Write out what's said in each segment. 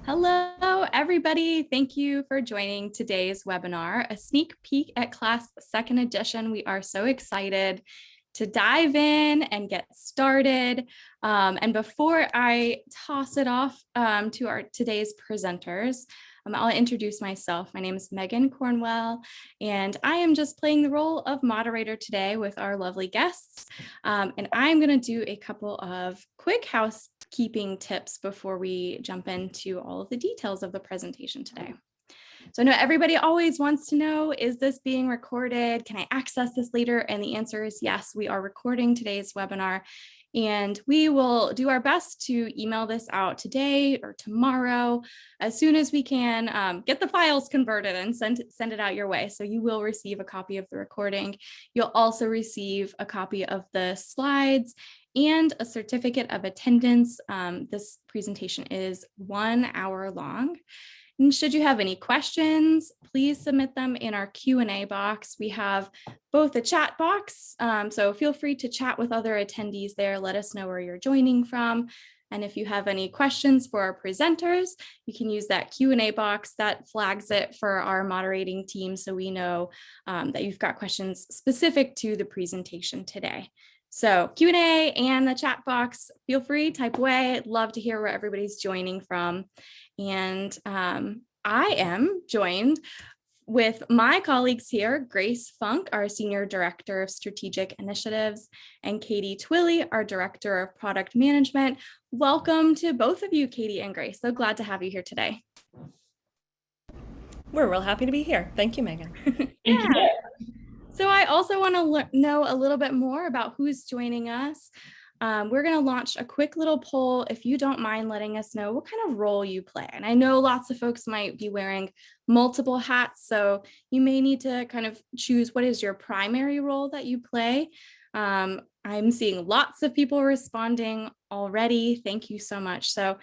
Hello, everybody. Thank you for joining today's webinar, a sneak peek at class second edition. We are so excited to dive in and get started. And before I toss it off to our today's presenters, I'll introduce myself. My name is Megan Cornwell, and I am just playing the role of moderator today with our lovely guests. And I'm going to do a couple of quick housekeeping tips before we jump into all of the details of the presentation today. So I know everybody always wants to know, is this being recorded? Can I access this later? And the answer is yes, we are recording today's webinar. And we will do our best to email this out today or tomorrow as soon as we can, get the files converted and send it out your way. So you will receive a copy of the recording. You'll also receive a copy of the slides and a certificate of attendance. This presentation is 1 hour long. And should you have any questions, please submit them in our Q&A box. We have both a chat box, so feel free to chat with other attendees there. Let us know where you're joining from. And if you have any questions for our presenters, you can use that Q&A box that flags it for our moderating team so we know that you've got questions specific to the presentation today. So Q&A and the chat box, feel free, type away. I'd love to hear where everybody's joining from. And I am joined with my colleagues here, Grace Funk, our Senior Director of Strategic Initiatives, and Katie Twilley, our Director of Product Management. Welcome to both of you, Katie and Grace. So glad to have you here today. We're real happy to be here. Thank you, Megan. Yeah. So I also want to know a little bit more about who's joining us. We're going to launch a quick little poll, if you don't mind letting us know what kind of role you play. And I know lots of folks might be wearing multiple hats, so you may need to kind of choose what is your primary role that you play. I'm seeing lots of people responding already. Thank you so much. So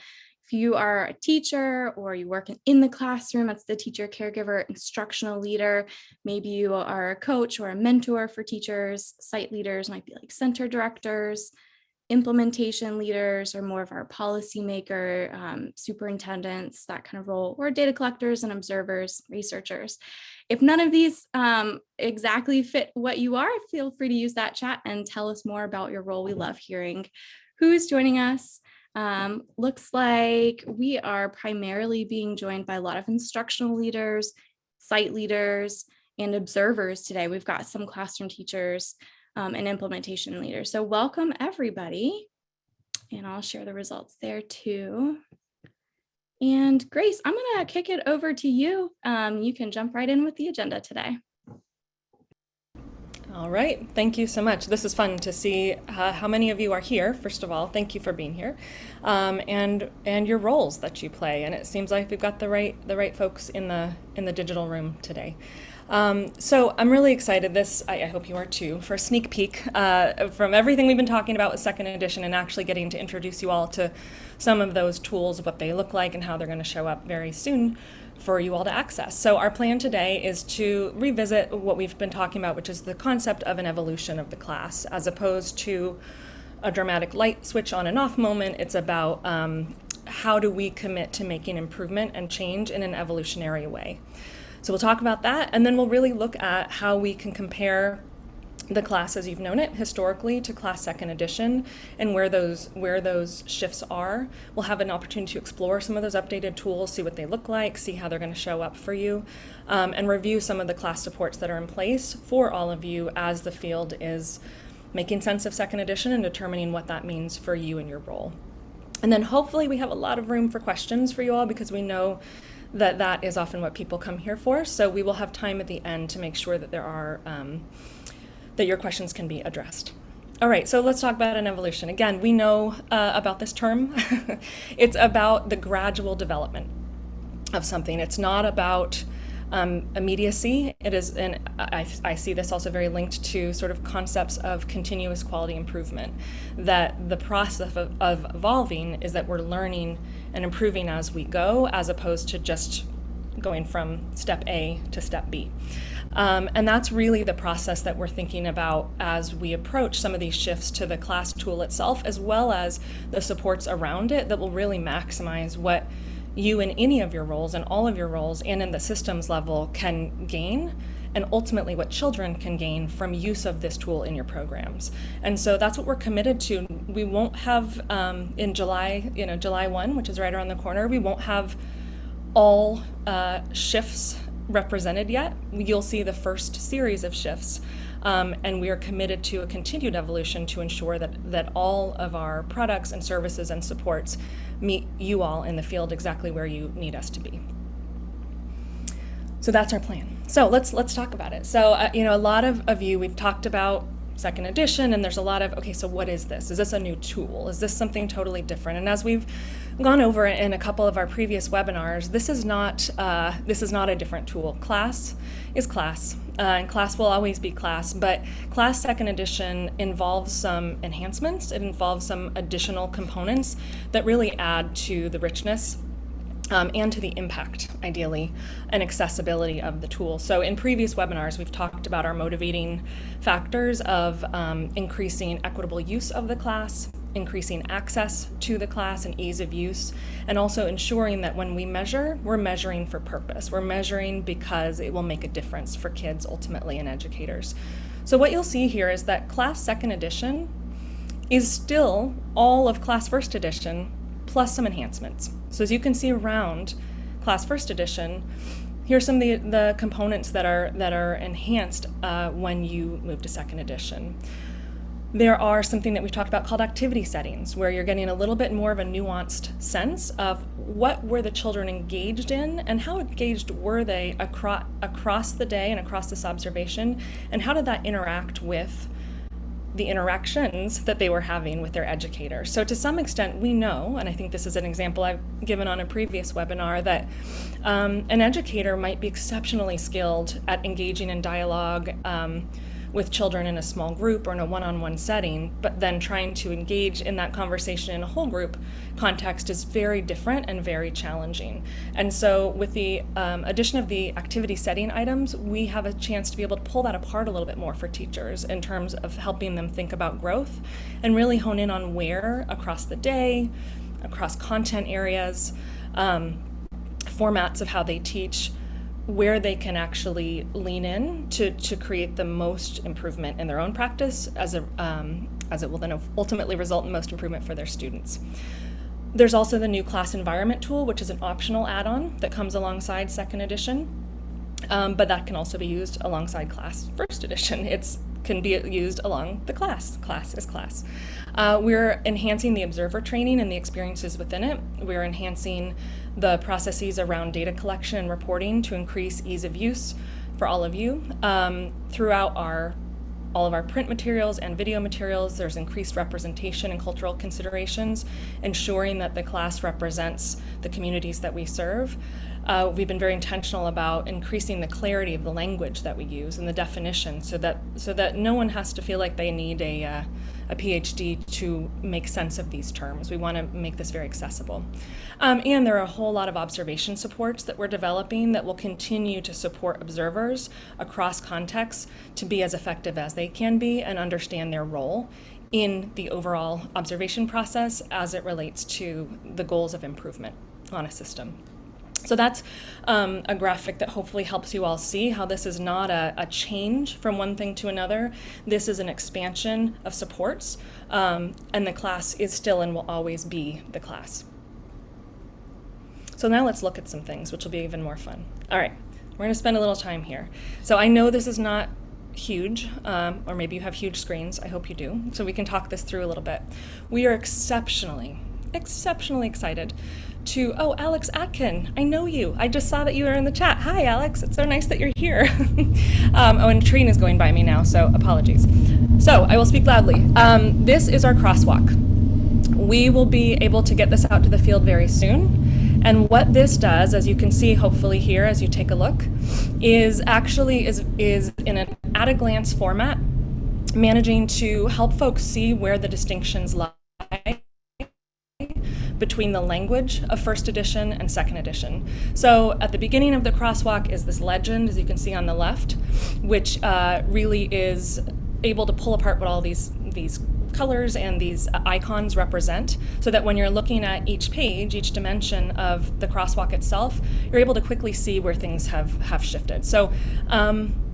if you are a teacher or you work in the classroom, that's the teacher, caregiver, instructional leader. Maybe you are a coach or a mentor for teachers. Site leaders might be like center directors, implementation leaders, or more of our policymaker, superintendents, that kind of role, or data collectors and observers, researchers. If none of these exactly fit what you are, feel free to use that chat and tell us more about your role. We love hearing who is joining us. Looks like we are primarily being joined by a lot of instructional leaders, site leaders, and observers today. We've got some classroom teachers and implementation leaders. So welcome everybody. And I'll share the results there too. And Grace, I'm gonna kick it over to you. You can jump right in with the agenda today. All right, thank you so much. This is fun to see how many of you are here. First of all, thank you for being here, and your roles that you play. And it seems like we've got the right folks in the digital room today. So I'm really excited. I hope you are too, for a sneak peek from everything we've been talking about with second edition, and actually getting to introduce you all to some of those tools, what they look like, and how they're going to show up very soon for you all to access. So our plan today is to revisit what we've been talking about, which is the concept of an evolution of the class, as opposed to a dramatic light switch on and off moment. It's about how do we commit to making improvement and change in an evolutionary way. So we'll talk about that, and then we'll really look at how we can compare the class as you've known it historically to class second edition, and where those shifts are. We'll have an opportunity to explore some of those updated tools, see what they look like, see how they're going to show up for you, and review some of the class supports that are in place for all of you as the field is making sense of second edition and determining what that means for you and your role. And then hopefully we have a lot of room for questions for you all, because we know that is often what people come here for. So we will have time at the end to make sure that there are that your questions can be addressed. All right, so let's talk about an evolution. Again, we know about this term. It's about the gradual development of something. It's not about immediacy. It is, and I see this also very linked to sort of concepts of continuous quality improvement, that the process of evolving is that we're learning and improving as we go, as opposed to just going from step A to step B. And that's really the process that we're thinking about as we approach some of these shifts to the class tool itself, as well as the supports around it that will really maximize what you in any of your roles and all of your roles and in the systems level can gain, and ultimately what children can gain from use of this tool in your programs. And so that's what we're committed to. We won't have in July, July 1, which is right around the corner, we won't have all shifts represented yet. You'll see the first series of shifts. And we are committed to a continued evolution to ensure that all of our products and services and supports meet you all in the field exactly where you need us to be. So that's our plan. So let's talk about it. So a lot of you, we've talked about second edition, and there's a lot of, okay, so what is this? Is this a new tool? Is this something totally different? And as we've gone over in a couple of our previous webinars, this is not a different tool. Class is class, and class will always be class, but class second edition involves some enhancements. It involves some additional components that really add to the richness and to the impact, ideally, and accessibility of the tool. So in previous webinars, we've talked about our motivating factors of increasing equitable use of the class, increasing access to the class and ease of use, and also ensuring that when we measure, we're measuring for purpose. We're measuring because it will make a difference for kids ultimately and educators. So what you'll see here is that class second edition is still all of class first edition plus some enhancements. So as you can see around class first edition, here's some of the components that are enhanced when you move to second edition. There are something that we've talked about called activity settings, where you're getting a little bit more of a nuanced sense of what were the children engaged in and how engaged were they across the day and across this observation, and how did that interact with the interactions that they were having with their educator. So to some extent, we know, and I think this is an example I've given on a previous webinar, that an educator might be exceptionally skilled at engaging in dialogue with children in a small group or in a one-on-one setting, but then trying to engage in that conversation in a whole group context is very different and very challenging. And so with the addition of the activity setting items, we have a chance to be able to pull that apart a little bit more for teachers in terms of helping them think about growth and really hone in on where across the day, across content areas, formats of how they teach, where they can actually lean in to create the most improvement in their own practice as it will then ultimately result in most improvement for their students. There's also the new class environment tool, which is an optional add-on that comes alongside second edition, but that can also be used alongside class first edition. It can be used along the class. Class is class. We're enhancing the observer training and the experiences within it. We're enhancing the processes around data collection and reporting to increase ease of use for all of you. Throughout all of our print materials and video materials, there's increased representation and cultural considerations, ensuring that the class represents the communities that we serve. We've been very intentional about increasing the clarity of the language that we use and the definition, so that no one has to feel like they need a PhD to make sense of these terms. We want to make this very accessible. And there are a whole lot of observation supports that we're developing that will continue to support observers across contexts to be as effective as they can be and understand their role in the overall observation process as it relates to the goals of improvement on a system. So that's a graphic that hopefully helps you all see how this is not a change from one thing to another. This is an expansion of supports, and the class is still and will always be the class. So now let's look at some things, which will be even more fun. All right, we're going to spend a little time here. So I know this is not huge, or maybe you have huge screens. I hope you do. So we can talk this through a little bit. We are exceptionally excited to, Alex Atkin, I know you. I just saw that you were in the chat. Hi, Alex. It's so nice that you're here. And a train is going by me now, so apologies. So I will speak loudly. This is our crosswalk. We will be able to get this out to the field very soon. And what this does, as you can see hopefully here as you take a look, is actually is in an at-a-glance format, managing to help folks see where the distinctions lie between the language of first edition and second edition. So at the beginning of the crosswalk is this legend, as you can see on the left, which really is able to pull apart what all these colors and these icons represent, so that when you're looking at each page, each dimension of the crosswalk itself, you're able to quickly see where things have shifted. So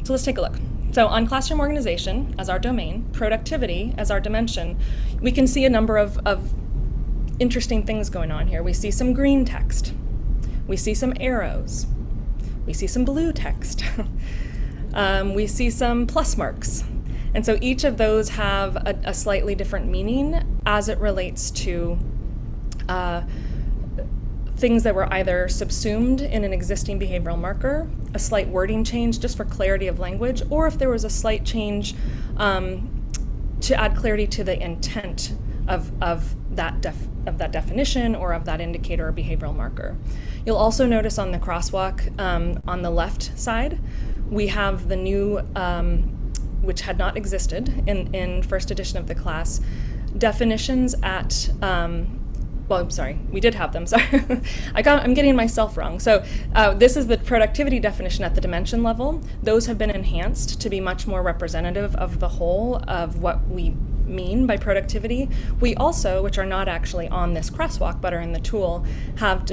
let's take a look. So on classroom organization as our domain, productivity as our dimension, we can see a number of interesting things going on here. We see some green text. We see some arrows. We see some blue text. We see some plus marks. And so each of those have a slightly different meaning as it relates to things that were either subsumed in an existing behavioral marker, a slight wording change just for clarity of language, or if there was a slight change to add clarity to the intent of that definition or of that indicator or behavioral marker. You'll also notice on the crosswalk on the left side, we have the new which had not existed in first edition of the class, definitions at, well, I'm sorry, we did have them, sorry. I'm getting myself wrong. So this is the productivity definition at the dimension level. Those have been enhanced to be much more representative of the whole of what we mean by productivity. We also, which are not actually on this crosswalk but are in the tool, have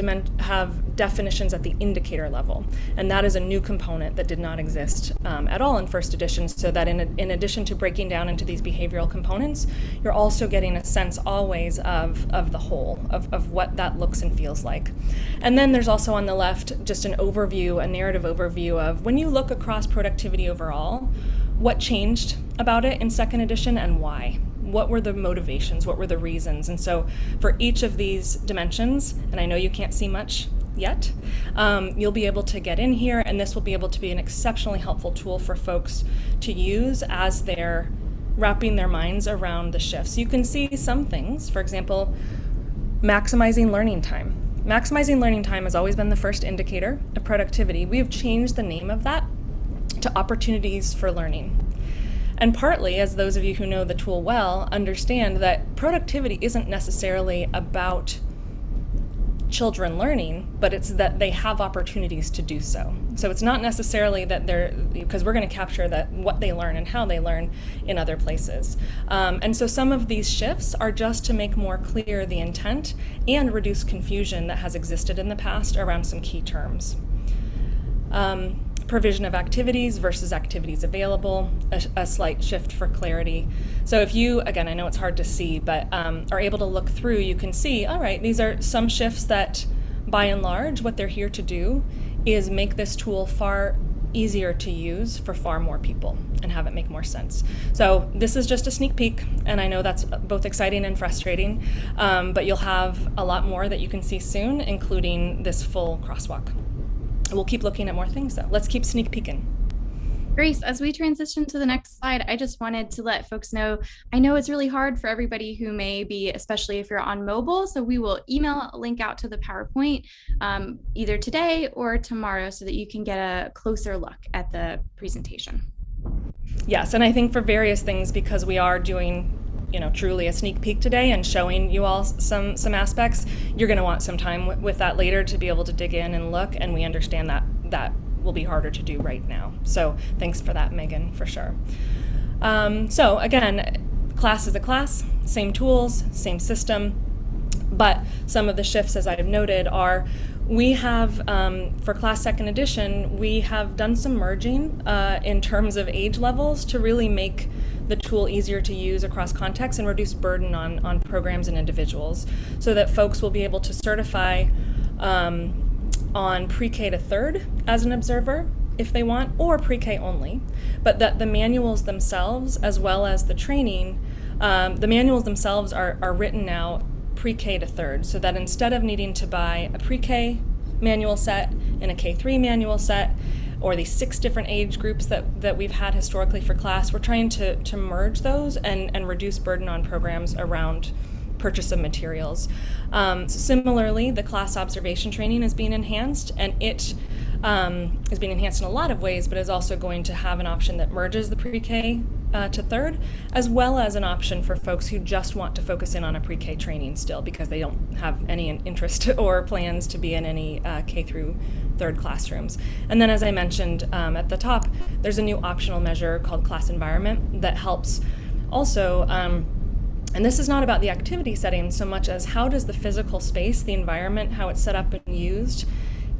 definitions at the indicator level, and that is a new component that did not exist at all in first edition, so that in addition to breaking down into these behavioral components, you're also getting a sense always of the whole, of what that looks and feels like. And then there's also on the left just an overview, a narrative overview of when you look across productivity overall, what changed about it in second edition and why. What were the motivations? What were the reasons? And so for each of these dimensions, and I know you can't see much yet, you'll be able to get in here, and this will be able to be an exceptionally helpful tool for folks to use as they're wrapping their minds around the shifts. You can see some things, for example, maximizing learning time. Maximizing learning time has always been the first indicator of productivity. We have changed the name of that to opportunities for learning. And partly, as those of you who know the tool well understand, that productivity isn't necessarily about children learning, but it's that they have opportunities to do so. So it's not necessarily that because we're going to capture that what they learn and how they learn in other places. And so some of these shifts are just to make more clear the intent and reduce confusion that has existed in the past around some key terms. Provision of activities versus activities available, a slight shift for clarity. So if you, again, I know it's hard to see, but are able to look through, you can see, all right, these are some shifts that by and large, what they're here to do is make this tool far easier to use for far more people and have it make more sense. So this is just a sneak peek, and I know that's both exciting and frustrating, but you'll have a lot more that you can see soon, including this full crosswalk. We'll keep looking at more things though. Let's keep sneak peeking. Grace, as we transition to the next slide, I just wanted to let folks know, I know it's really hard for everybody who may be, especially if you're on mobile, so we will email a link out to the PowerPoint either today or tomorrow so that you can get a closer look at the presentation. Yes, and I think for various things, because we are doing truly a sneak peek today and showing you all some aspects, you're going to want some time with that later to be able to dig in and look, and we understand that will be harder to do right now. So thanks for that, Megan, for sure. So again, class is a class, same tools, same system, but some of the shifts, as I've noted, are we have, for class second edition, we have done some merging in terms of age levels to really make the tool easier to use across contexts and reduce burden on programs and individuals, so that folks will be able to certify on pre-K to third as an observer if they want, or pre-K only, but that the manuals themselves, as well as the training, the manuals themselves are written now pre-K to third, so that instead of needing to buy a pre-K manual set and a K3 manual set, or these 6 different age groups that we've had historically for class, we're trying to merge those and reduce burden on programs around purchase of materials. Similarly, the class observation training is being enhanced, and it is being enhanced in a lot of ways, but is also going to have an option that merges the pre-K to third, as well as an option for folks who just want to focus in on a pre-K training still because they don't have any interest or plans to be in any K through third classrooms. And then, as I mentioned at the top, there's a new optional measure called class environment that helps also, and this is not about the activity setting so much as how does the physical space, the environment, how it's set up and used,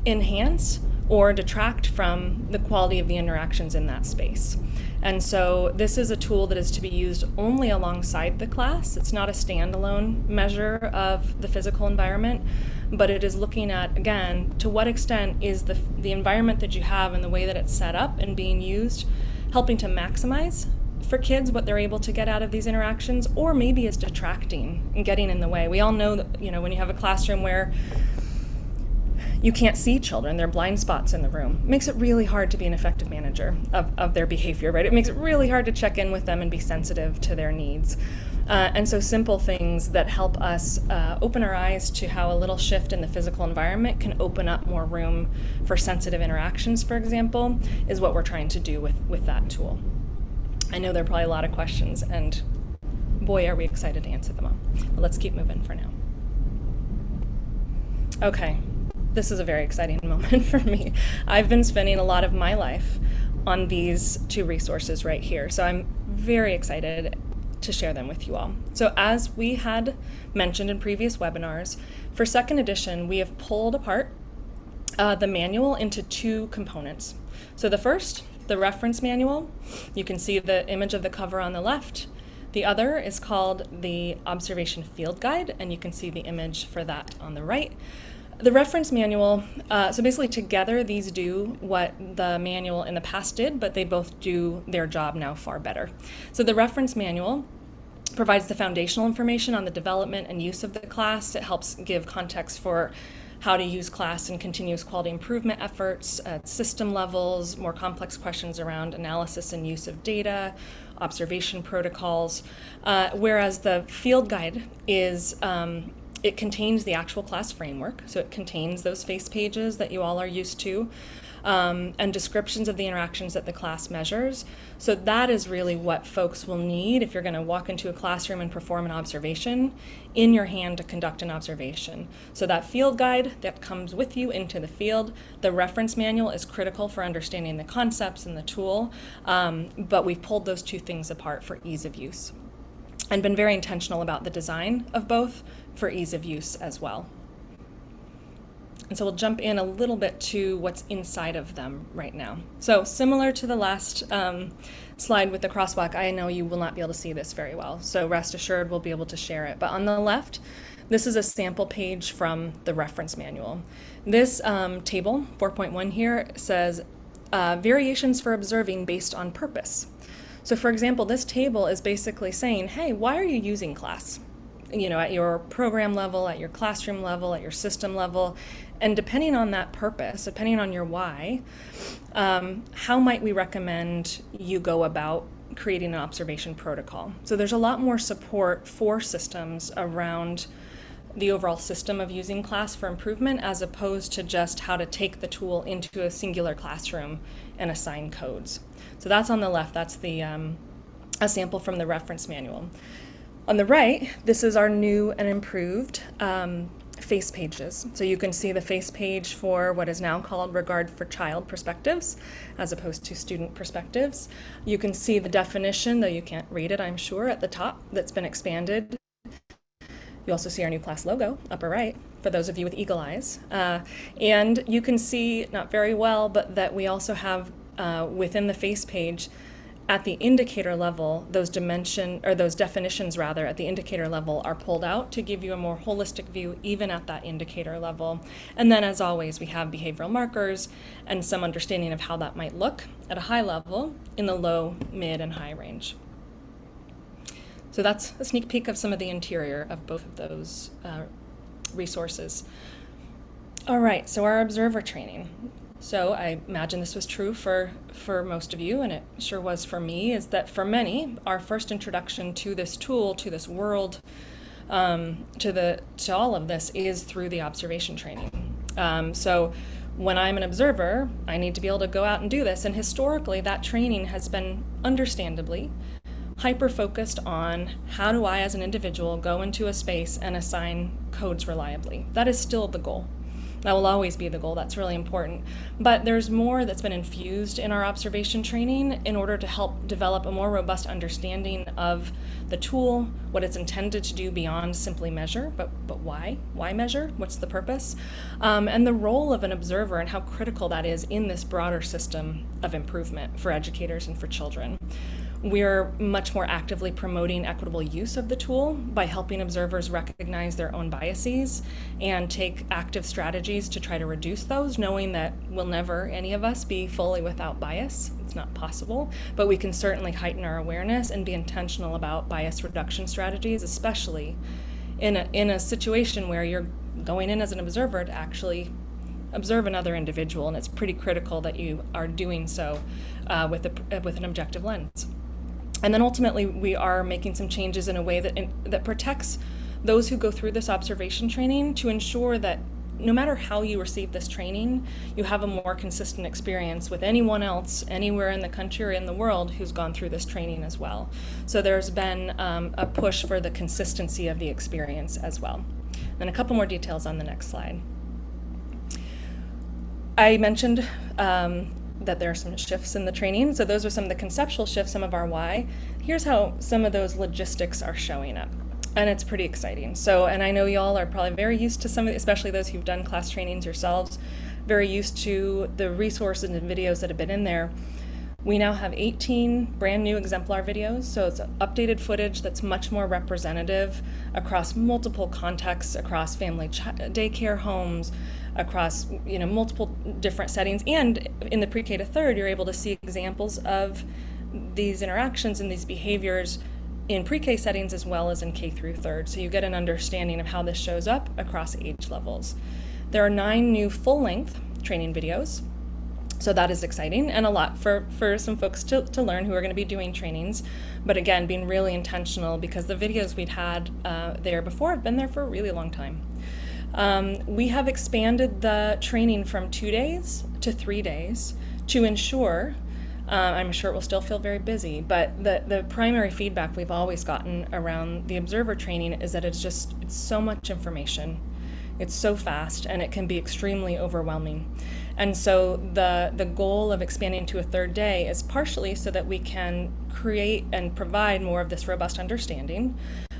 enhance or detract from the quality of the interactions in that space. And so this is a tool that is to be used only alongside the class. It's not a standalone measure of the physical environment, but it is looking at, again, to what extent is the environment that you have and the way that it's set up and being used helping to maximize for kids what they're able to get out of these interactions, or maybe it's detracting and getting in the way. We all know that, when you have a classroom where you can't see children, there are blind spots in the room. It makes it really hard to be an effective manager of their behavior, right? It makes it really hard to check in with them and be sensitive to their needs. And so simple things that help us open our eyes to how a little shift in the physical environment can open up more room for sensitive interactions, for example, is what we're trying to do with that tool. I know there are probably a lot of questions, and boy, are we excited to answer them all. But let's keep moving for now. Okay. This is a very exciting moment for me. I've been spending a lot of my life on these two resources right here, so I'm very excited to share them with you all. So as we had mentioned in previous webinars, for second edition, we have pulled apart the manual into two components. So the first, the reference manual, you can see the image of the cover on the left. The other is called the observation field guide, and you can see the image for that on the right. The reference manual, so basically together these do what the manual in the past did, but they both do their job now far better. So the reference manual provides the foundational information on the development and use of the class. It helps give context for how to use class and continuous quality improvement efforts at system levels, more complex questions around analysis and use of data, observation protocols, whereas the field guide is it contains the actual class framework, so it contains those face pages that you all are used to, and descriptions of the interactions that the class measures. So that is really what folks will need if you're going to walk into a classroom and perform an observation in your hand to conduct an observation. So that field guide that comes with you into the field, the reference manual is critical for understanding the concepts and the tool, but we've pulled those two things apart for ease of use and been very intentional about the design of both for ease of use as well. And so we'll jump in a little bit to what's inside of them right now. So similar to the last slide with the crosswalk, I know you will not be able to see this very well, so rest assured we'll be able to share it. But on the left, this is a sample page from the reference manual. This table, 4.1 here, says variations for observing based on purpose. So for example, this table is basically saying, hey, why are you using class? At your program level, at your classroom level, at your system level, and depending on that purpose, depending on your why, how might we recommend you go about creating an observation protocol? So there's a lot more support for systems around the overall system of using class for improvement, as opposed to just how to take the tool into a singular classroom and assign codes. So that's on the left, that's the a sample from the reference manual. On the right, this is our new and improved face pages. So you can see the face page for what is now called Regard for Child Perspectives, as opposed to student perspectives. You can see the definition, though you can't read it, I'm sure, at the top, that's been expanded. You also see our new class logo, upper right, for those of you with eagle eyes. And you can see, not very well, but that we also have within the face page, at the indicator level, those definitions rather, at the indicator level are pulled out to give you a more holistic view even at that indicator level. And then as always, we have behavioral markers and some understanding of how that might look at a high level in the low, mid, and high range. So that's a sneak peek of some of the interior of both of those resources. All right, so our observer training. So I imagine this was true for most of you, and it sure was for me, is that for many, our first introduction to this tool, to this world, to all of this is through the observation training. So When I'm an observer, I need to be able to go out and do this. And historically, that training has been, understandably, hyper focused on how do I as an individual go into a space and assign codes reliably. That is still the goal. That will always be the goal. That's really important. But there's more that's been infused in our observation training in order to help develop a more robust understanding of the tool, what it's intended to do beyond simply measure, but why? Why measure? What's the purpose? And the role of an observer and how critical that is in this broader system of improvement for educators and for children. We're much more actively promoting equitable use of the tool by helping observers recognize their own biases and take active strategies to try to reduce those, knowing that we'll never, any of us, be fully without bias. It's not possible, but we can certainly heighten our awareness and be intentional about bias reduction strategies, especially in a situation where you're going in as an observer to actually observe another individual, and it's pretty critical that you are doing so with an objective lens. And then ultimately, we are making some changes in a way that protects those who go through this observation training to ensure that no matter how you receive this training, you have a more consistent experience with anyone else anywhere in the country or in the world who's gone through this training as well. So there's been a push for the consistency of the experience as well. And a couple more details on the next slide. I mentioned that there are some shifts in the training. So those are some of the conceptual shifts, some of our why. Here's how some of those logistics are showing up. And it's pretty exciting. So, and I know y'all are probably very used to some of, especially those who've done class trainings yourselves, very used to the resources and videos that have been in there. We now have 18 brand new exemplar videos, so it's updated footage that's much more representative across multiple contexts, across family daycare homes, across multiple different settings. And in the pre-K to third, you're able to see examples of these interactions and these behaviors in pre-K settings as well as in K through third. So you get an understanding of how this shows up across age levels. There are 9 new full-length training videos. So that is exciting and a lot for some folks to learn who are going to be doing trainings. But again, being really intentional because the videos we'd had there before have been there for a really long time. We have expanded the training from 2 days to 3 days to ensure, I'm sure it will still feel very busy, but the primary feedback we've always gotten around the observer training is that it's so much information. It's so fast and it can be extremely overwhelming. And so the goal of expanding to a third day is partially so that we can create and provide more of this robust understanding,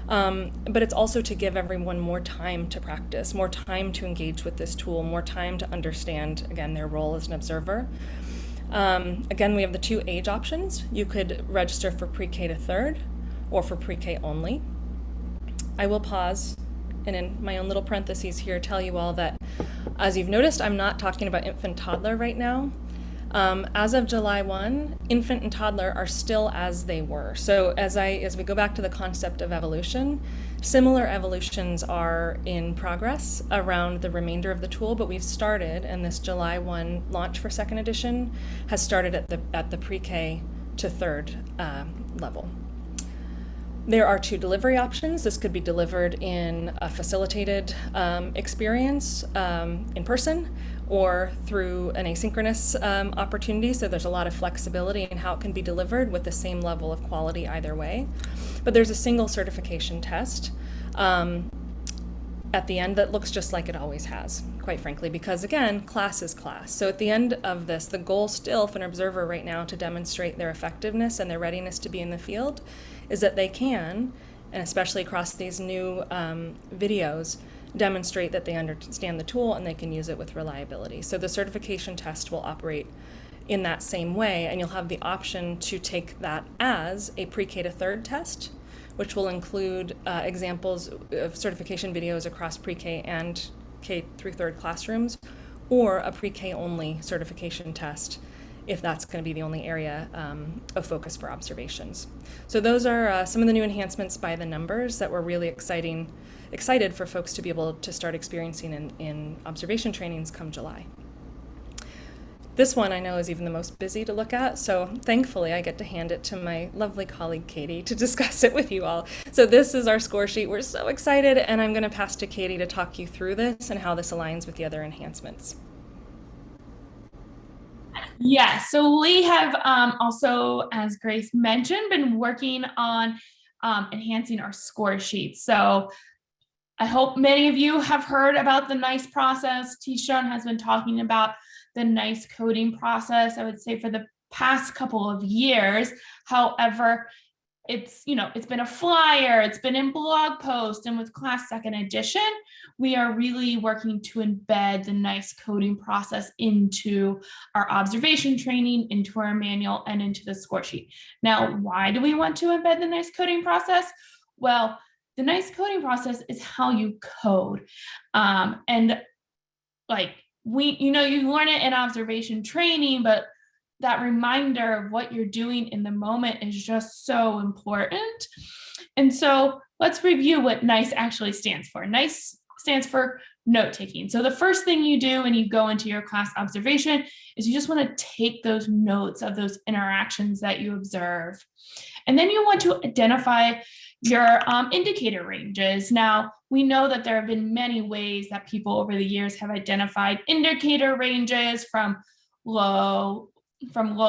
but it's also to give everyone more time to practice, more time to engage with this tool, more time to understand, again, their role as an observer. Again, we have the 2 age options. You could register for pre-K to third or for pre-K only. I will pause and in my own little parentheses here tell you all that, as you've noticed, I'm not talking about infant toddler right now. As of July 1, infant and toddler are still as they were. So as we go back to the concept of evolution, similar evolutions are in progress around the remainder of the tool, but we've started, and this July 1 launch for second edition has started at the pre-K to third level. There are 2 delivery options. This could be delivered in a facilitated experience in person or through an asynchronous opportunity. So there's a lot of flexibility in how it can be delivered with the same level of quality either way. But there's a single certification test at the end that looks just like it always has, quite frankly, because again, class is class. So at the end of this, the goal still for an observer right now to demonstrate their effectiveness and their readiness to be in the field is that they can, and especially across these new videos, demonstrate that they understand the tool and they can use it with reliability. So the certification test will operate in that same way, and you'll have the option to take that as a pre-K to third test, which will include examples of certification videos across pre-K and K through third classrooms, or a pre-K only certification test if that's going to be the only area of focus for observations. So those are some of the new enhancements by the numbers that we're really excited for folks to be able to start experiencing in observation trainings come July. This one I know is even the most busy to look at, so thankfully I get to hand it to my lovely colleague Katie to discuss it with you all. So this is our score sheet. We're so excited, and I'm going to pass to Katie to talk you through this and how this aligns with the other enhancements. Yes, so we have also, as Grace mentioned, been working on enhancing our score sheets. So I hope many of you have heard about the NICE process. T-Stone has been talking about the NICE coding process, I would say, for the past couple of years. However, it's been a flyer, it's been in blog posts, and with class second edition, we are really working to embed the NICE coding process into our observation training, into our manual, and into the score sheet. Now, why do we want to embed the NICE coding process? Well, the NICE coding process is how you code. And like you learn it in observation training, but that reminder of what you're doing in the moment is just so important. And so let's review what NICE actually stands for. NICE stands for note taking. So the first thing you do when you go into your class observation is you just want to take those notes of those interactions that you observe. And then you want to identify your indicator ranges. Now, we know that there have been many ways that people over the years have identified indicator ranges from low,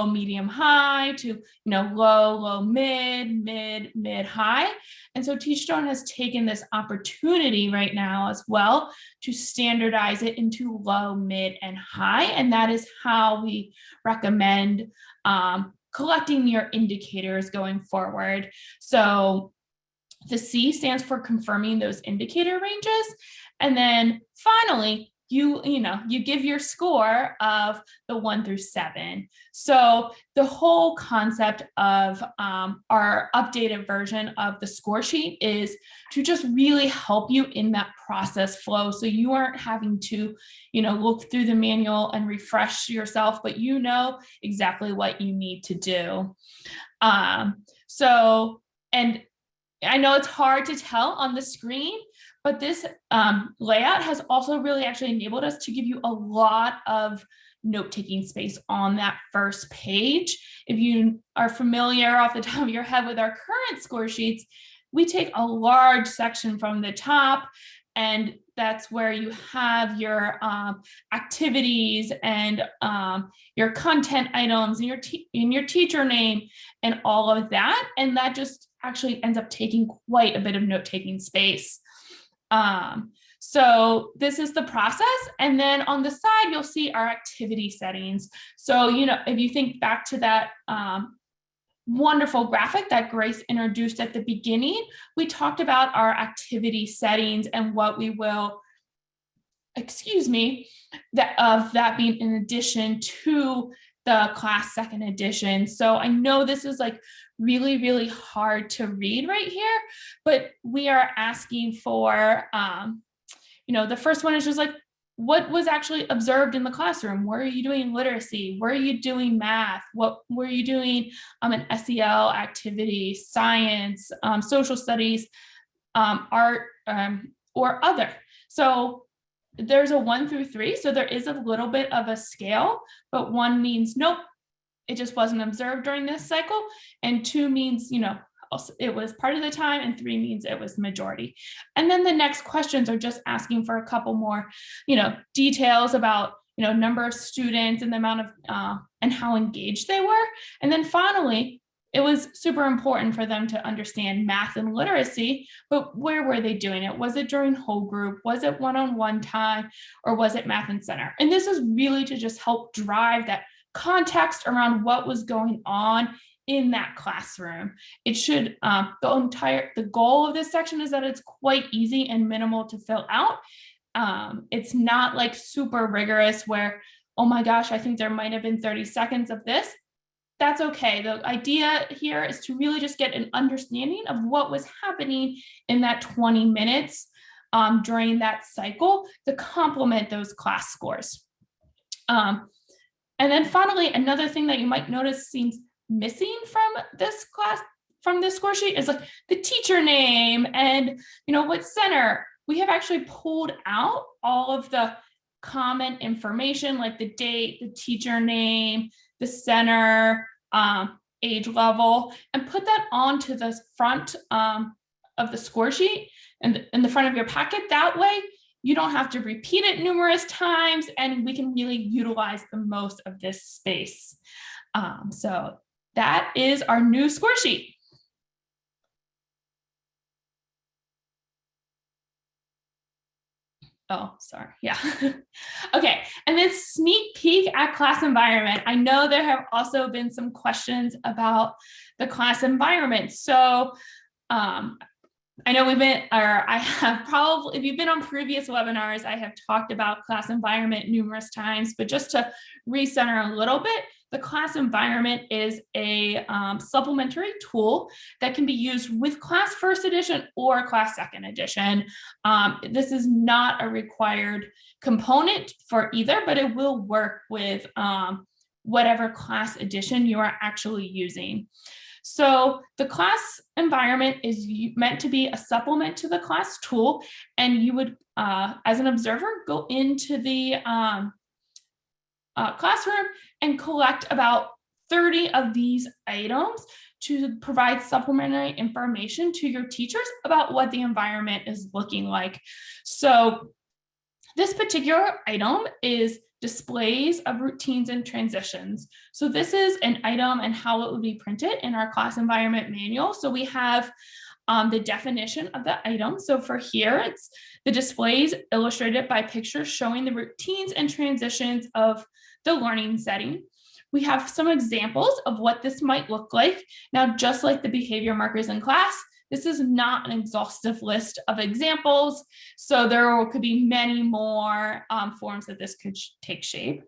medium, high to low, mid, high. And so Teachstone has taken this opportunity right now as well to standardize it into low, mid, and high. And that is how we recommend collecting your indicators going forward. So the C stands for confirming those indicator ranges. And then finally, you give your score of the 1 through 7. So the whole concept of our updated version of the score sheet is to just really help you in that process flow. So you aren't having to, look through the manual and refresh yourself, but you know exactly what you need to do. And I know it's hard to tell on the screen, but this layout has also really actually enabled us to give you a lot of note-taking space on that first page. If you are familiar off the top of your head with our current score sheets, we take a large section from the top, and that's where you have your activities and your content items and your teacher name and all of that. And that just actually ends up taking quite a bit of note-taking space. So this is the process. And then on the side, you'll see our activity settings. So, if you think back to that wonderful graphic that Grace introduced at the beginning, we talked about our activity settings and what we will, that being in addition to the class second edition. So I know this is like really, really hard to read right here, but we are asking for, the first one is just like, what was actually observed in the classroom? Where are you doing literacy? Where are you doing math? What were you doing an SEL activity, science, social studies, art, or other? So there's a 1 through 3. So there is a little bit of a scale, but 1 means nope, it just wasn't observed during this cycle. And 2 means, it was part of the time, and 3 means it was majority. And then the next questions are just asking for a couple more, details about, number of students and the amount of, and how engaged they were. And then finally, it was super important for them to understand math and literacy, but where were they doing it? Was it during whole group? Was it one-on-one time? Or was it math and center? And this is really to just help drive that context around what was going on in that classroom. It should, the goal of this section is that it's quite easy and minimal to fill out. It's not like super rigorous where, oh my gosh, I think there might have been 30 seconds of this. That's okay. The idea here is to really just get an understanding of what was happening in that 20 minutes during that cycle to complement those class scores. And then finally, another thing that you might notice seems missing from this score sheet is like the teacher name and what center. We have actually pulled out all of the common information like the date, the teacher name, the center, age level, and put that onto the front of the score sheet and in the front of your packet. That way, You don't have to repeat it numerous times, and we can really utilize the most of this space. So that is our new score sheet. Oh, sorry. Yeah. Okay. And then sneak peek at class environment. I know there have also been some questions about the class environment. So I know I have probably, if you've been on previous webinars, I have talked about class environment numerous times, but just to recenter a little bit, the class environment is a supplementary tool that can be used with class first edition or class second edition. This is not a required component for either, but it will work with whatever class edition you are actually using. So the class environment is meant to be a supplement to the class tool, and you would, as an observer, go into the classroom and collect about 30 of these items to provide supplementary information to your teachers about what the environment is looking like. So this particular item is displays of routines and transitions. So this is an item and how it would be printed in our class environment manual. So we have the definition of the item. So for here, it's the displays illustrated by pictures showing the routines and transitions of the learning setting. We have some examples of what this might look like. Now, just like the behavior markers in class, this is not an exhaustive list of examples. So there could be many more forms that this could take shape.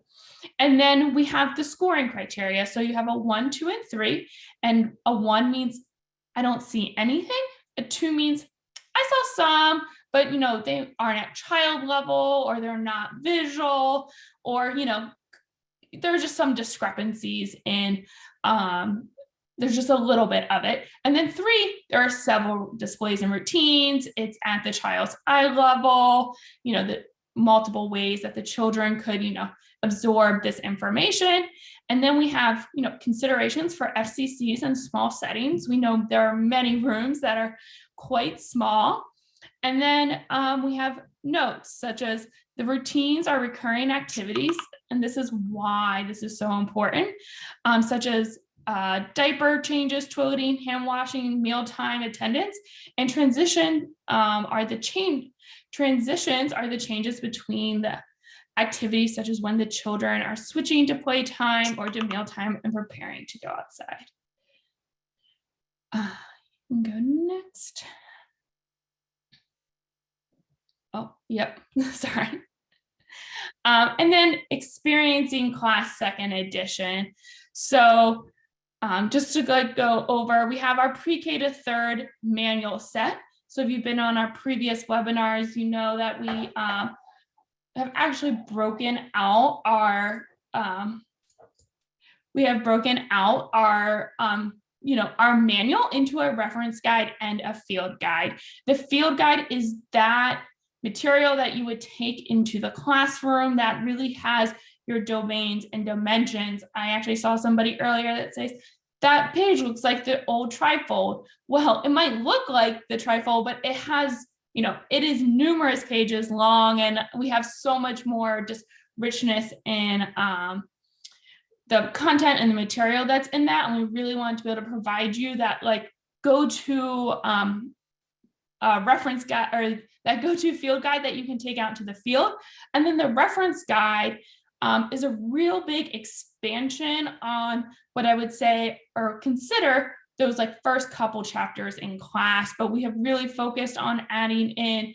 And then we have the scoring criteria. So you have a 1, 2, and 3. And a 1 means I don't see anything. A 2 means I saw some, but they aren't at child level, or they're not visual, or there are just some discrepancies in there's just a little bit of it. And then 3, there are several displays and routines. It's at the child's eye level, the multiple ways that the children could, absorb this information. And then we have, considerations for FCCs and small settings. We know there are many rooms that are quite small. And then we have notes such as the routines are recurring activities. And this is why this is so important, such as diaper changes, toileting, hand washing, mealtime attendance, and transitions are the changes between the activities, such as when the children are switching to playtime or to mealtime and preparing to go outside. Go next. Oh, yep, sorry. And then experiencing class second edition. So just to go over, we have our pre-K to third manual set. So if you've been on our previous webinars, you know that we have actually broken out our our manual into a reference guide and a field guide. The field guide is that material that you would take into the classroom that really has your domains and dimensions. I actually saw somebody earlier that says, that page looks like the old trifold. Well, it might look like the trifold, but it has, it is numerous pages long, and we have so much more just richness in the content and the material that's in that. And we really want to be able to provide you that go-to reference guide, or that go-to field guide that you can take out to the field. And then the reference guide is a real big expansion on what I would say or consider those first couple chapters in class, but we have really focused on adding in,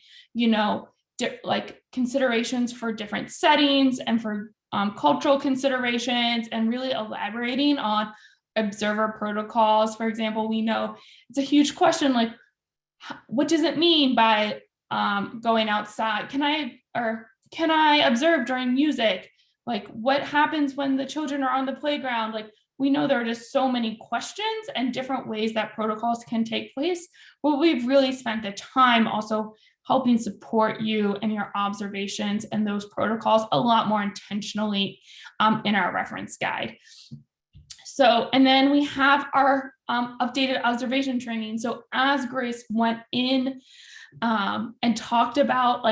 considerations for different settings and for cultural considerations, and really elaborating on observer protocols. For example, we know it's a huge question, what does it mean by going outside? Can I observe during music? What happens when the children are on the playground? We know there are just so many questions and different ways that protocols can take place. But we've really spent the time also helping support you and your observations and those protocols a lot more intentionally in our reference guide. So, and then we have our updated observation training. So as Grace went in and talked about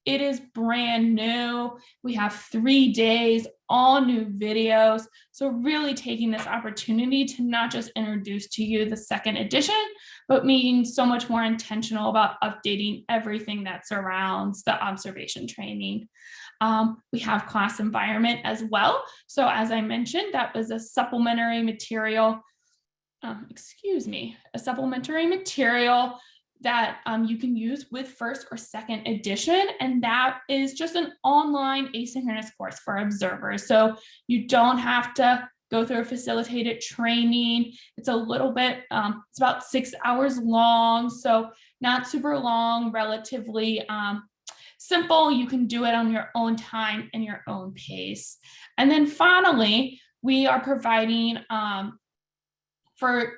it is brand new. We have 3 days, all new videos. So really taking this opportunity to not just introduce to you the second edition, but being so much more intentional about updating everything that surrounds the observation training. We have class environment as well. So as I mentioned, that was a supplementary material, a supplementary material that you can use with first or second edition. And that is just an online asynchronous course for observers. So you don't have to go through a facilitated training. It's a little bit, it's about 6 hours long. So not super long, relatively simple. You can do it on your own time and your own pace. And then finally, we are providing for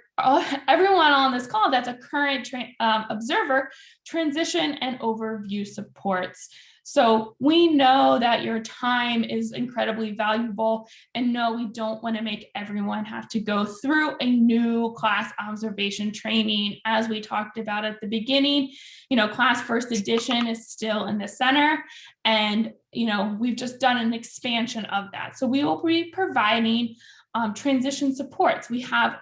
everyone on this call that's a current observer, transition and overview supports. So we know that your time is incredibly valuable, and no, we don't want to make everyone have to go through a new class observation training. As we talked about at the beginning, class first edition is still in the center, and we've just done an expansion of that. So we will be providing transition supports. We have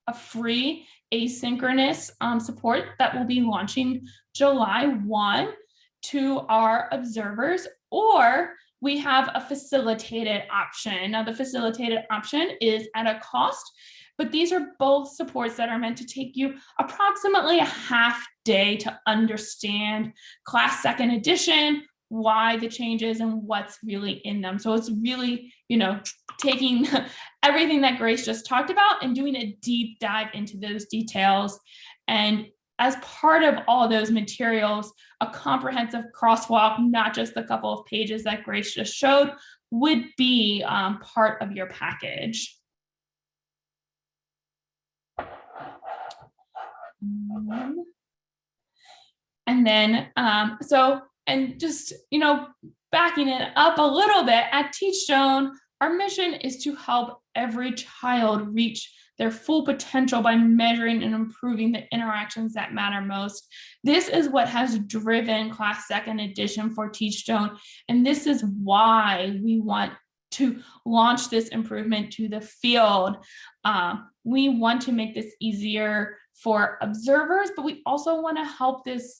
a free asynchronous support that will be launching July 1 to our observers, or we have a facilitated option. Now, the facilitated option is at a cost, but these are both supports that are meant to take you approximately a half day to understand class second edition, why the changes and what's really in them. So it's really, taking everything that Grace just talked about and doing a deep dive into those details. And as part of all those materials, a comprehensive crosswalk, not just the couple of pages that Grace just showed, would be part of your package. And then, just, backing it up a little bit, at Teachstone, our mission is to help every child reach their full potential by measuring and improving the interactions that matter most. This is what has driven class second edition for Teachstone, and this is why we want to launch this improvement to the field. We want to make this easier for observers, but we also want to help this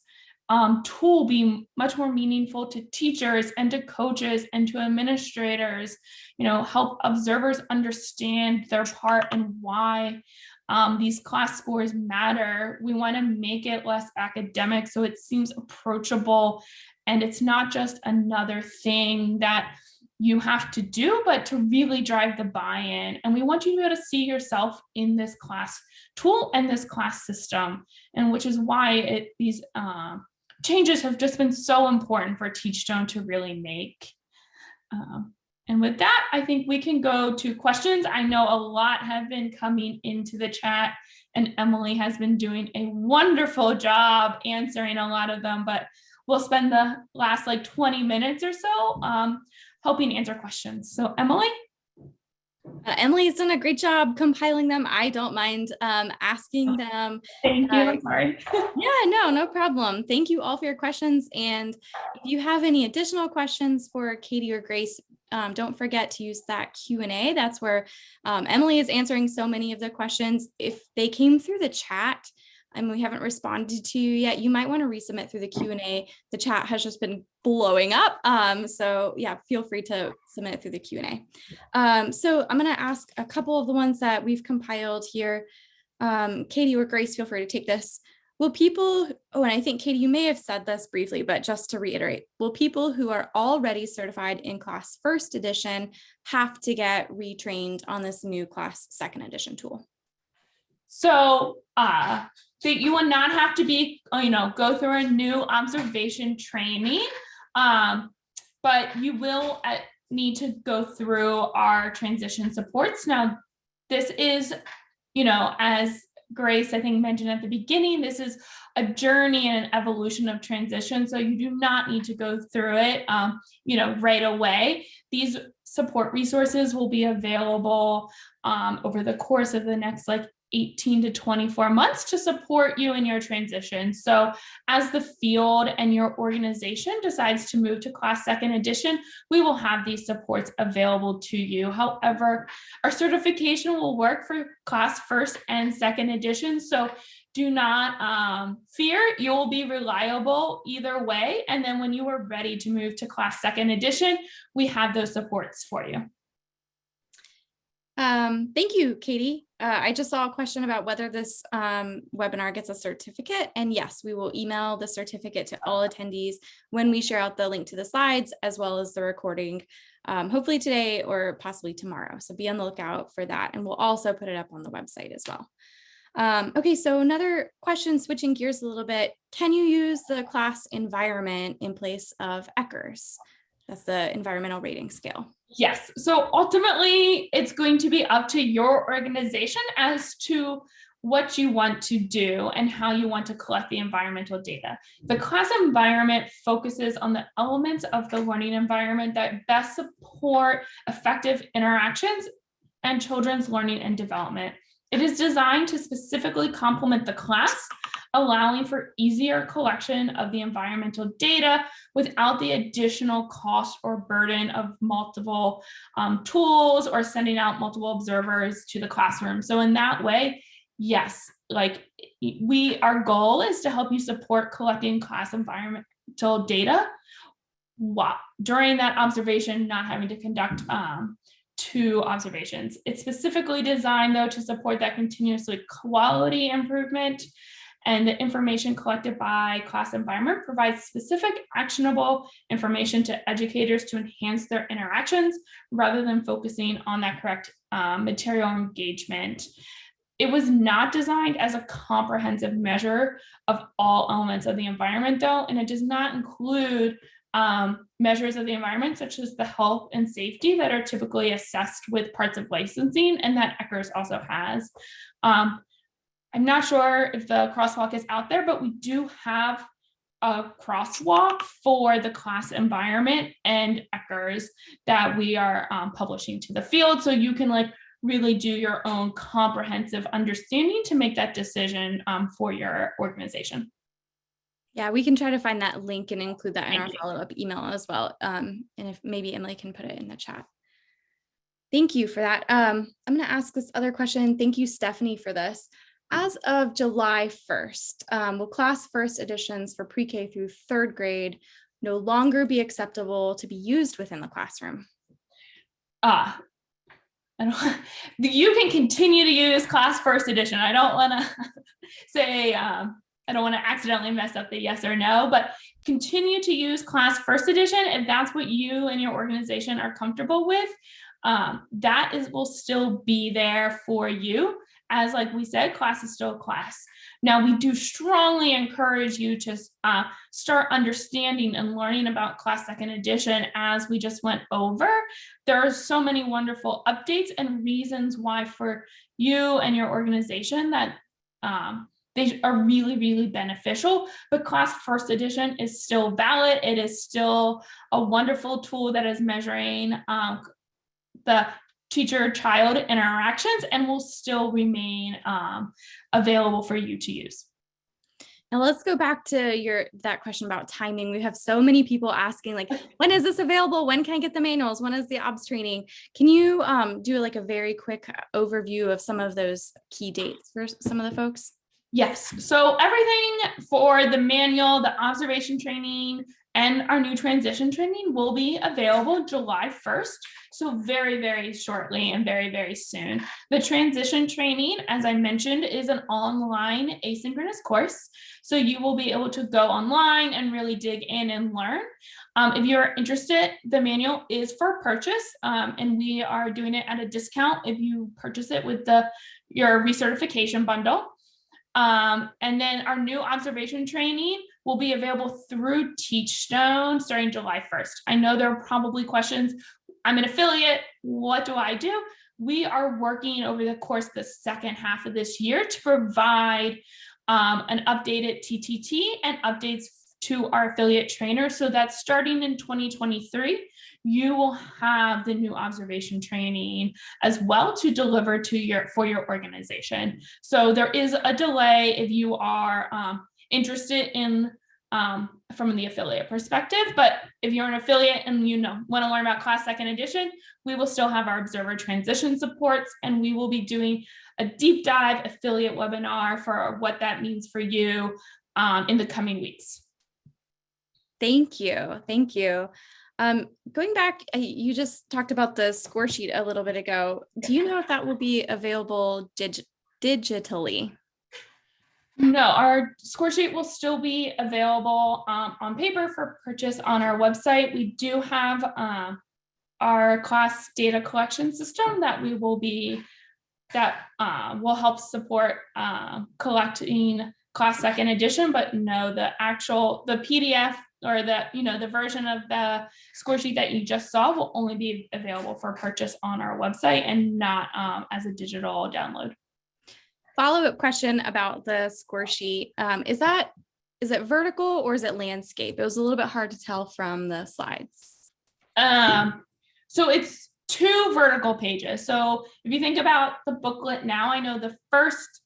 tool be much more meaningful to teachers and to coaches and to administrators, help observers understand their part and why these class scores matter. We want to make it less academic so it seems approachable, and it's not just another thing that you have to do, but to really drive the buy-in. And we want you to be able to see yourself in this class tool and this class system, and which is why these changes have just been so important for Teachstone to really make. And with that, I think we can go to questions. I know a lot have been coming into the chat, and Emily has been doing a wonderful job answering a lot of them, but we'll spend the last 20 minutes or so helping answer questions. So Emily? Emily's done a great job compiling them. I don't mind asking them. Thank you. I'm sorry. Yeah, no problem. Thank you all for your questions. And if you have any additional questions for Katie or Grace, don't forget to use that Q&A. That's where Emily is answering so many of the questions. If they came through the chat and we haven't responded to you yet, you might want to resubmit through the Q&A. The chat has just been blowing up. So yeah, feel free to submit through the Q&A. So I'm going to ask a couple of the ones that we've compiled here. Katie or Grace, feel free to take this. Will people, and I think Katie, you may have said this briefly, but just to reiterate, will people who are already certified in class first edition have to get retrained on this new class second edition tool? So that you will not have to be, go through a new observation training, but you will need to go through our transition supports. Now, this is, as Grace, I think, mentioned at the beginning, this is a journey and an evolution of transition. So you do not need to go through it, right away. These support resources will be available over the course of the next 18 to 24 months to support you in your transition. So as the field and your organization decides to move to class second edition, we will have these supports available to you. However, our certification will work for class first and second edition. So do not fear, you'll be reliable either way. And then when you are ready to move to class second edition, we have those supports for you. Thank you, Katie. I just saw a question about whether this webinar gets a certificate. And yes, we will email the certificate to all attendees when we share out the link to the slides, as well as the recording, hopefully today or possibly tomorrow. So be on the lookout for that. And we'll also put it up on the website as well. Okay, so another question, switching gears a little bit. Can you use the class environment in place of ECHRS? That's the environmental rating scale. Yes. So ultimately, it's going to be up to your organization as to what you want to do and how you want to collect the environmental data. The class environment focuses on the elements of the learning environment that best support effective interactions and children's learning and development. It is designed to specifically complement the class, allowing for easier collection of the environmental data without the additional cost or burden of multiple tools or sending out multiple observers to the classroom. So in that way, yes, like our goal is to help you support collecting class environmental data during that observation, not having to conduct 2 observations. It's specifically designed though to support that continuously quality improvement, and the information collected by class environment provides specific actionable information to educators to enhance their interactions rather than focusing on that correct material engagement. It was not designed as a comprehensive measure of all elements of the environment though, and it does not include measures of the environment such as the health and safety that are typically assessed with parts of licensing and that ECHRS also has. I'm not sure if the crosswalk is out there, but we do have a crosswalk for the class environment and ECHRS that we are publishing to the field. So you can like really do your own comprehensive understanding to make that decision for your organization. Yeah, we can try to find that link and include that in our follow-up email as well. And if maybe Emily can put it in the chat. Thank you for that. I'm going to ask this other question. Thank you, Stephanie, for this. As of July 1st, will class first editions for pre-K through 3rd grade no longer be acceptable to be used within the classroom? You can continue to use class first edition. I don't want to say, I don't want to accidentally mess up the yes or no, but continue to use class first edition if that's what you and your organization are comfortable with. Will still be there for you. As like we said, class is still a class. Now, we do strongly encourage you to start understanding and learning about class second edition as we just went over. There are so many wonderful updates and reasons why for you and your organization that they are really, really beneficial, but class first edition is still valid. It is still a wonderful tool that is measuring the teacher-child interactions and will still remain available for you to use. Now let's go back to that question about timing. We have so many people asking like, when is this available? When can I get the manuals? When is the OBS training? Can you do like a very quick overview of some of those key dates for some of the folks? Yes, so everything for the manual, the observation training, and our new transition training will be available July 1st. So very, very shortly and very, very soon. The transition training, as I mentioned, is an online asynchronous course. So you will be able to go online and really dig in and learn. If you're interested, the manual is for purchase, and we are doing it at a discount if you purchase it with your recertification bundle. And then our new observation training will be available through Teachstone starting July 1st. I know there are probably questions. I'm an affiliate. What do I do? We are working over the course of the second half of this year to provide an updated TTT and updates to our affiliate trainers, so that starting in 2023, you will have the new observation training as well to deliver to for your organization. So there is a delay if you are interested in from the affiliate perspective, but if you're an affiliate and want to learn about class second edition, we will still have our observer transition supports, and we will be doing a deep dive affiliate webinar for what that means for you in the coming weeks. Thank you. Thank you. Going back, you just talked about the score sheet a little bit ago. Do you know if that will be available digitally? No, our score sheet will still be available on paper for purchase on our website. We do have our class data collection system that will help support collecting class second edition, but no, the PDF or the version of the score sheet that you just saw will only be available for purchase on our website and not as a digital download. Follow-up question about the score sheet. Is it vertical or is it landscape? It was a little bit hard to tell from the slides. So it's 2 vertical pages. So if you think about the booklet now, I know the first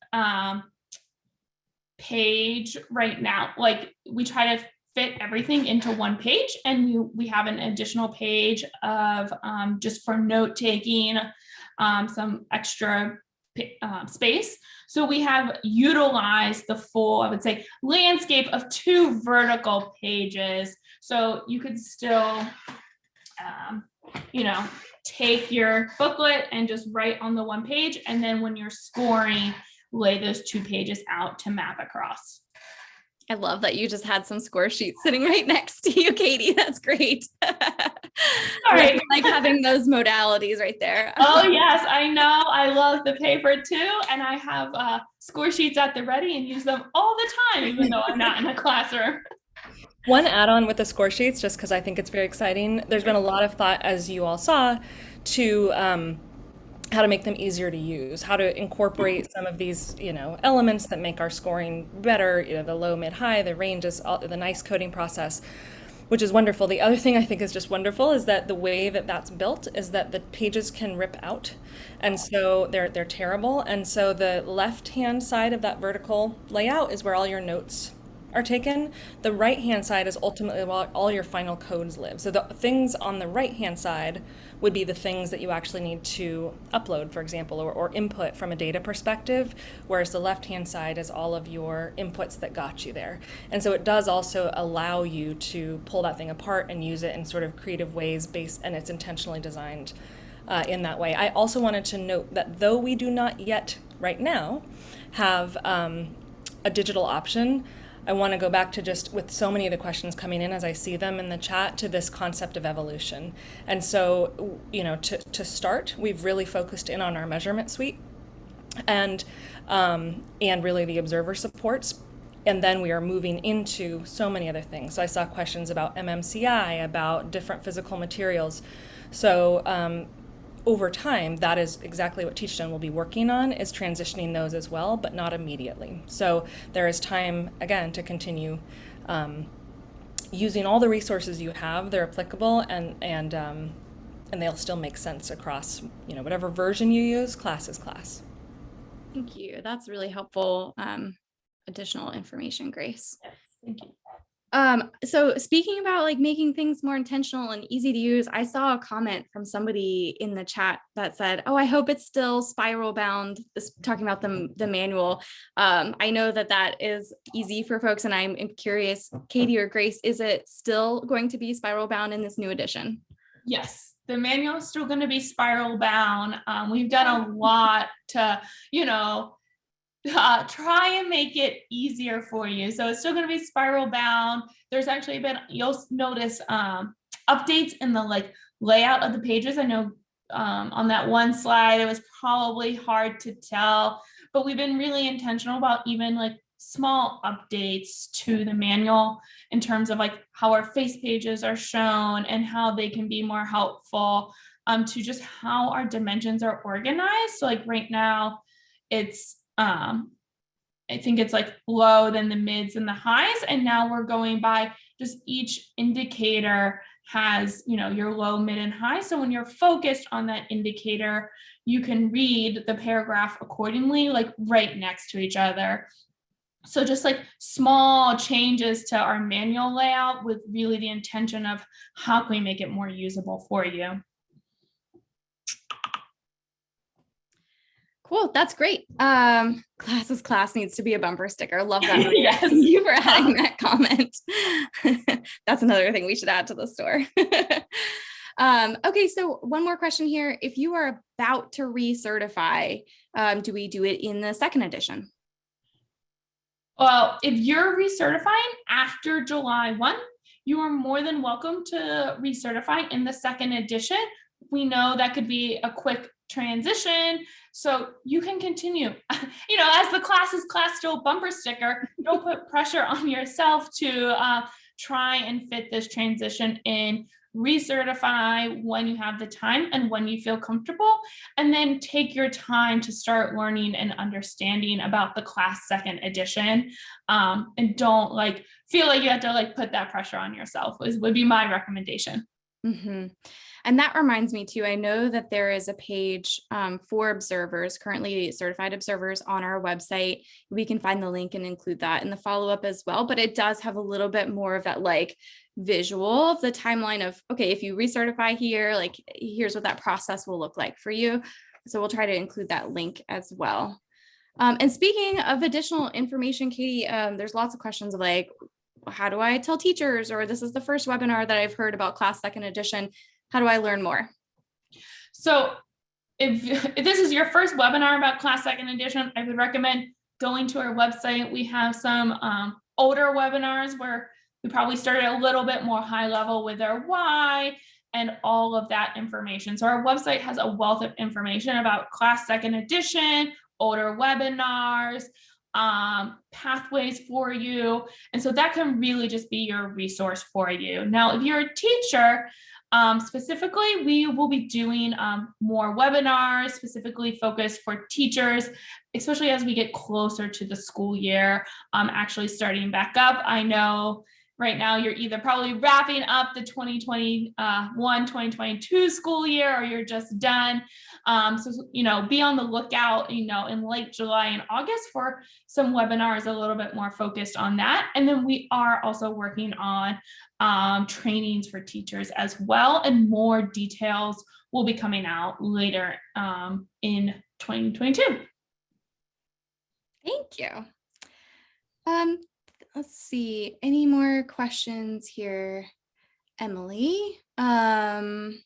page right now, like we try to fit everything into 1 page, and we have an additional page of just for note taking, some extra space. So we have utilized the full, I would say, landscape of 2 vertical pages. So you could still, take your booklet and just write on the 1 page. And then when you're scoring, lay those 2 pages out to map across. I love that you just had some score sheets sitting right next to you, Katie. That's great. All right. Like having those modalities right there. Oh, yes, I know. I love the paper too. And I have score sheets at the ready and use them all the time, even though I'm not in a classroom. One add-on with the score sheets, just because I think it's very exciting, there's been a lot of thought, as you all saw, to how to make them easier to use, how to incorporate some of these, elements that make our scoring better, the low, mid, high, the ranges, the nice coding process, which is wonderful. The other thing I think is just wonderful is that the way that that's built is that the pages can rip out. And so they're terrible. And so the left-hand side of that vertical layout is where all your notes are taken. The right-hand side is ultimately where all your final codes live. So the things on the right-hand side would be the things that you actually need to upload, for example, or input from a data perspective, whereas the left-hand side is all of your inputs that got you there. And so it does also allow you to pull that thing apart and use it in sort of creative ways and it's intentionally designed in that way. I also wanted to note that though we do not yet right now have a digital option, I want to go back to just with so many of the questions coming in as I see them in the chat to this concept of evolution. And so, to start, we've really focused in on our measurement suite and really the observer supports. And then we are moving into so many other things. So I saw questions about MMCI, about different physical materials. So over time, that is exactly what Teachstone will be working on, is transitioning those as well, but not immediately. So there is time, again, to continue using all the resources you have. They're applicable, and they'll still make sense across, whatever version you use. Class is class. Thank you. That's really helpful additional information, Grace. Yes, thank you. So speaking about like making things more intentional and easy to use, I saw a comment from somebody in the chat that said, "Oh, I hope it's still spiral bound." This talking about the manual. I know that is easy for folks, and I'm curious, Katie or Grace, is it still going to be spiral bound in this new edition? Yes, the manual is still going to be spiral bound. We've done a lot to, try and make it easier for you. So it's still going to be spiral bound. There's actually been, you'll notice updates in the layout of the pages. I know on that one slide, it was probably hard to tell, but we've been really intentional about even small updates to the manual in terms of how our face pages are shown and how they can be more helpful to just how our dimensions are organized. So right now it's I think it's like low, then the mids and the highs. And now we're going by just each indicator has, your low, mid, and high. So when you're focused on that indicator, you can read the paragraph accordingly, like right next to each other. So just like small changes to our manual layout with really the intention of how can we make it more usable for you. Cool. That's great. Classes class needs to be a bumper sticker. Love that. Yes. Thank you for adding that comment. That's another thing we should add to the store. Okay. So one more question here. If you are about to recertify, do we do it in the second edition? Well, if you're recertifying after July 1, you are more than welcome to recertify in the second edition. We know that could be a quick transition, so you can continue. As the class still bumper sticker, don't put pressure on yourself to try and fit this transition in. Recertify when you have the time and when you feel comfortable, and then take your time to start learning and understanding about the class second edition, and don't feel like you have to put that pressure on yourself would be my recommendation. Mm-hmm. And that reminds me too, I know that there is a page for observers, currently certified observers, on our website. We can find the link and include that in the follow-up as well, but it does have a little bit more of that visual of the timeline of, okay, if you recertify here, here's what that process will look like for you. So we'll try to include that link as well. And speaking of additional information, Katie, there's lots of questions of how do I tell teachers, or this is the first webinar that I've heard about class second edition. How do I learn more? So if this is your first webinar about class second edition, I would recommend going to our website. We have some older webinars where we probably started a little bit more high level with our why and all of that information. So our website has a wealth of information about class second edition, older webinars, pathways for you. And so that can really just be your resource for you. Now, if you're a teacher, specifically, we will be doing more webinars specifically focused for teachers, especially as we get closer to the school year actually starting back up. I know right now you're either probably wrapping up the 2021-2022 school year, or you're just done. So, be on the lookout, in late July and August for some webinars a little bit more focused on that. And then we are also working on trainings for teachers as well, and more details will be coming out later in 2022. Thank you. Let's see, any more questions here, Emily? I'm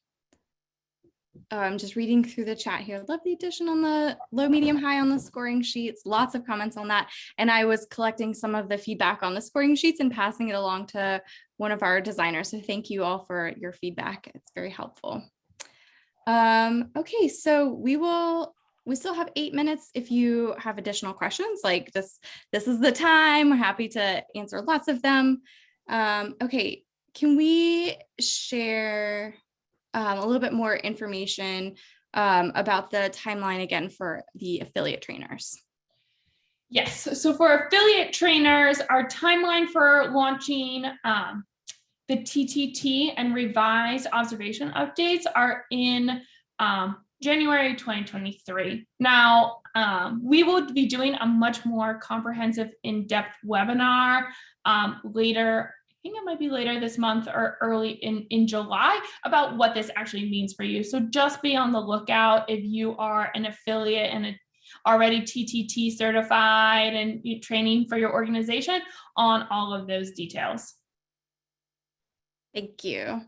just reading through the chat here. Love the addition on the low, medium, high on the scoring sheets. Lots of comments on that. And I was collecting some of the feedback on the scoring sheets and passing it along to one of our designers. So thank you all for your feedback. It's very helpful. Okay, so we still have 8 minutes. If you have additional questions, this is the time. We're happy to answer lots of them. Okay, can we share a little bit more information about the timeline again for the affiliate trainers? Yes, so for affiliate trainers, our timeline for launching the TTT and revised observation updates are in January 2023. Now, we will be doing a much more comprehensive, in-depth webinar later. I think it might be later this month or early in July about what this actually means for you. So just be on the lookout if you are an affiliate and already TTT certified and training for your organization on all of those details. Thank you.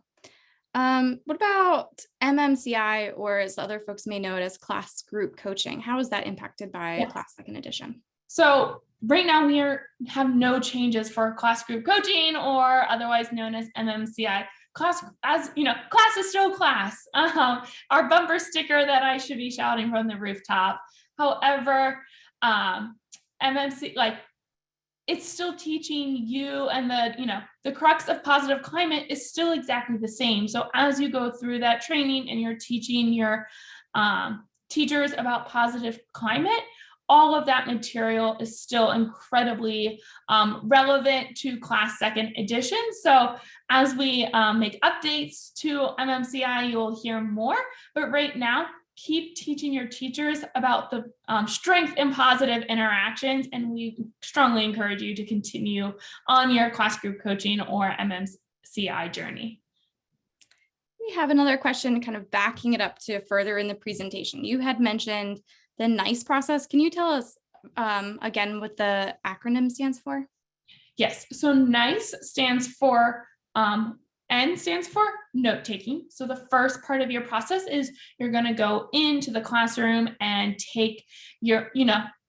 What about MMCI, or as other folks may know it as class group coaching? How is that impacted by class second edition? So right now we have no changes for class group coaching, or otherwise known as MMCI. Class, as you know, class is still class. Our bumper sticker that I should be shouting from the rooftop. However, MMC, it's still teaching you, and the crux of positive climate is still exactly the same. So as you go through that training and you're teaching your teachers about positive climate, all of that material is still incredibly relevant to class second edition. So as we make updates to MMCI, you'll hear more. But right now, keep teaching your teachers about the strength and positive interactions. And we strongly encourage you to continue on your class group coaching or MMCI journey. We have another question kind of backing it up to further in the presentation. You had mentioned the NICE process. Can you tell us again what the acronym stands for? Yes, so NICE stands for, N stands for note taking. So the first part of your process is you're going to go into the classroom and take your,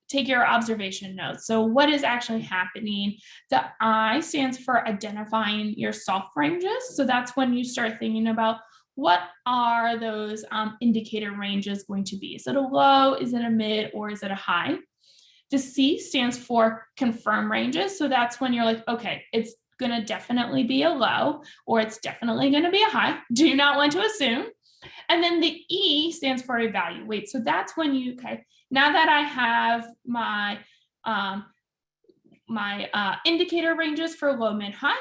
take your observation notes. So what is actually happening? The I stands for identifying your soft ranges. So that's when you start thinking about what are those indicator ranges going to be? Is it a low, is it a mid, or is it a high? The C stands for confirm ranges. So that's when you're like, okay, it's going to definitely be a low, or it's definitely going to be a high. Do not want to assume. And then the E stands for evaluate. So that's when you, okay, now that I have my indicator ranges for low, mid, high,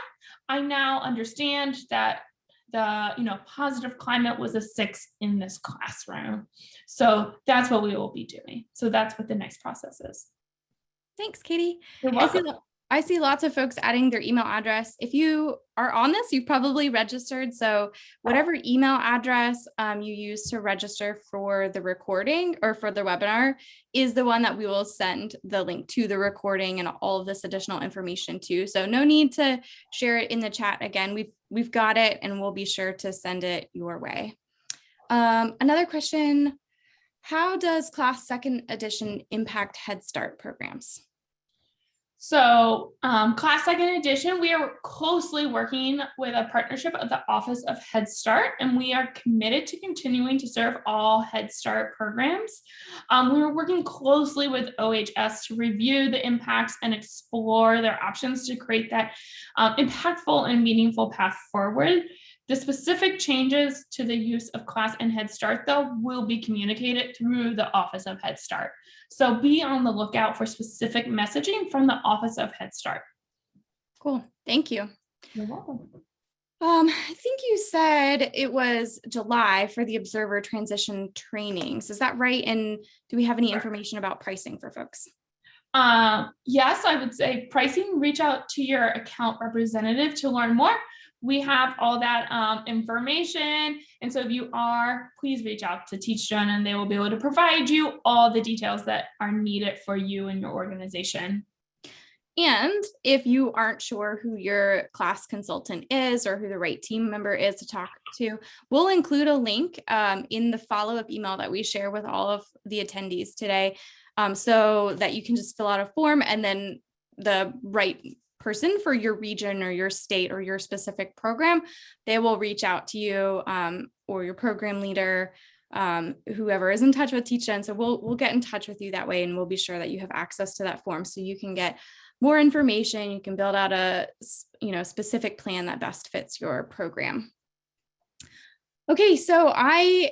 I now understand that the positive climate was a 6 in this classroom. So that's what we will be doing. So that's what the next process is. Thanks, Katie. You're welcome. I see lots of folks adding their email address. If you are on this, you've probably registered. So whatever email address you use to register for the recording or for the webinar is the one that we will send the link to the recording and all of this additional information to. So no need to share it in the chat. Again, we've got it and we'll be sure to send it your way. Another question, how does class second edition impact Head Start programs? So class second edition, we are closely working with a partnership of the Office of Head Start, and we are committed to continuing to serve all Head Start programs. We're working closely with OHS to review the impacts and explore their options to create that impactful and meaningful path forward. The specific changes to the use of class and Head Start, though, will be communicated through the Office of Head Start. So be on the lookout for specific messaging from the Office of Head Start. Cool. Thank you. You're welcome. I think you said it was July for the observer transition trainings. Is that right? And do we have any information about pricing for folks? Yes, I would say pricing, reach out to your account representative to learn more. We have all that information. And so if you are, please reach out to TeachGen and they will be able to provide you all the details that are needed for you and your organization. And if you aren't sure who your class consultant is or who the right team member is to talk to, we'll include a link in the follow-up email that we share with all of the attendees today, so that you can just fill out a form and then the right person for your region or your state or your specific program, they will reach out to you or your program leader, whoever is in touch with TeachGen. So we'll get in touch with you that way, and we'll be sure that you have access to that form so you can get more information. You can build out a specific plan that best fits your program. Okay, so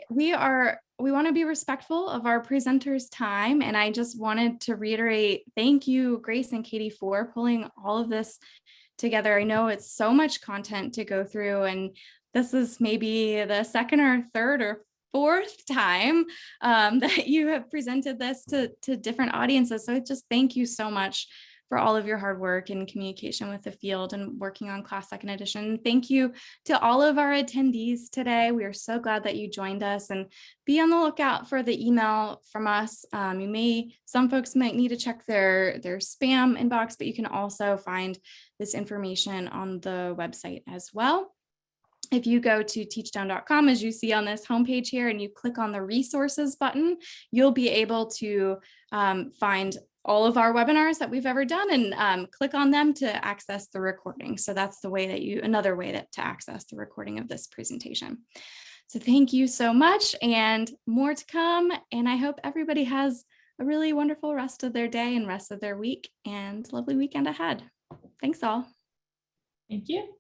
we want to be respectful of our presenters' time, and I just wanted to reiterate, thank you, Grace and Katie, for pulling all of this together. I know it's so much content to go through, and this is maybe the second or third or fourth time that you have presented this to different audiences. So just thank you so much for all of your hard work and communication with the field and working on class second edition. Thank you to all of our attendees today. We are so glad that you joined us, and be on the lookout for the email from us. Some folks might need to check their spam inbox, but you can also find this information on the website as well. If you go to teachdown.com, as you see on this homepage here, and you click on the resources button, you'll be able to find all of our webinars that we've ever done and click on them to access the recording. So that's the way that another way to access the recording of this presentation. So thank you so much, and more to come. And I hope everybody has a really wonderful rest of their day and rest of their week, and lovely weekend ahead. Thanks all. Thank you.